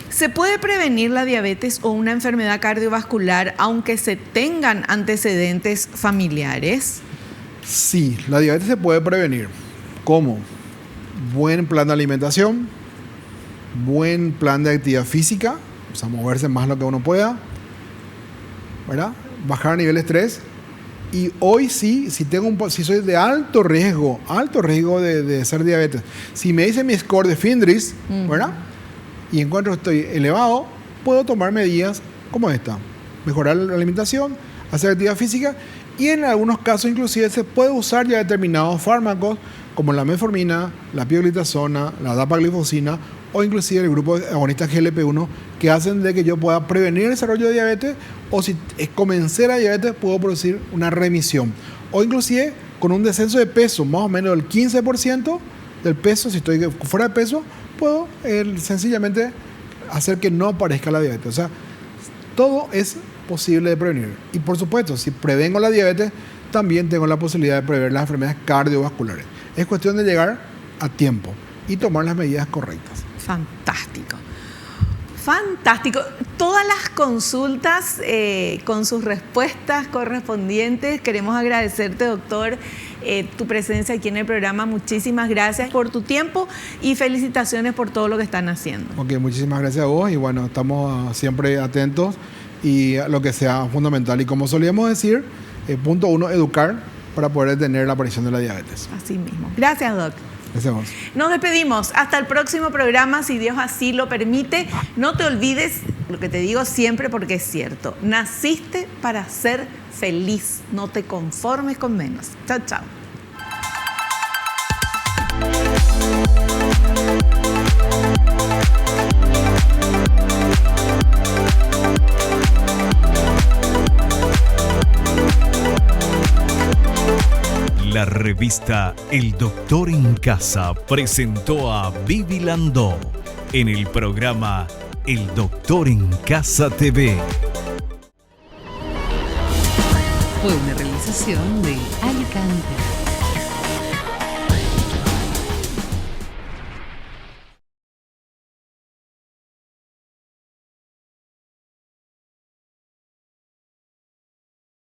¿se puede prevenir la diabetes o una enfermedad cardiovascular aunque se tengan antecedentes familiares? Sí, la diabetes se puede prevenir. ¿Cómo? Buen plan de alimentación, buen plan de actividad física, o sea, moverse más lo que uno pueda, ¿verdad? Bajar nivel de estrés. Y hoy sí, si soy de alto riesgo de ser diabetes, si me dice mi score de Findris, ¿verdad? Y encuentro que estoy elevado, puedo tomar medidas como esta: mejorar la alimentación, hacer actividad física y en algunos casos inclusive se puede usar ya determinados fármacos como la metformina, la pioglitazona, la dapaglifosina o inclusive el grupo de agonistas GLP-1 que hacen de que yo pueda prevenir el desarrollo de diabetes o si comencé la diabetes puedo producir una remisión o inclusive con un descenso de peso más o menos del 15% del peso, si estoy fuera de peso, puedo sencillamente hacer que no aparezca la diabetes. O sea, todo es posible de prevenir. Y por supuesto, si prevengo la diabetes, también tengo la posibilidad de prever las enfermedades cardiovasculares. Es cuestión de llegar a tiempo y tomar las medidas correctas. Fantástico. Fantástico. Todas las consultas con sus respuestas correspondientes. Queremos agradecerte, doctor, tu presencia aquí en el programa. Muchísimas gracias por tu tiempo y felicitaciones por todo lo que están haciendo. Ok, muchísimas gracias a vos y bueno, estamos siempre atentos y a lo que sea fundamental. Y como solíamos decir, punto 1, educar para poder detener la aparición de la diabetes. Así mismo. Gracias, doc. Gracias a vos. Nos despedimos. Hasta el próximo programa, si Dios así lo permite. No te olvides lo que te digo siempre porque es cierto. Naciste para ser feliz. No te conformes con menos. Chao, chao. La revista El Doctor en Casa presentó a Vivi Landó en el programa El Doctor en Casa TV. Fue una realización de Alican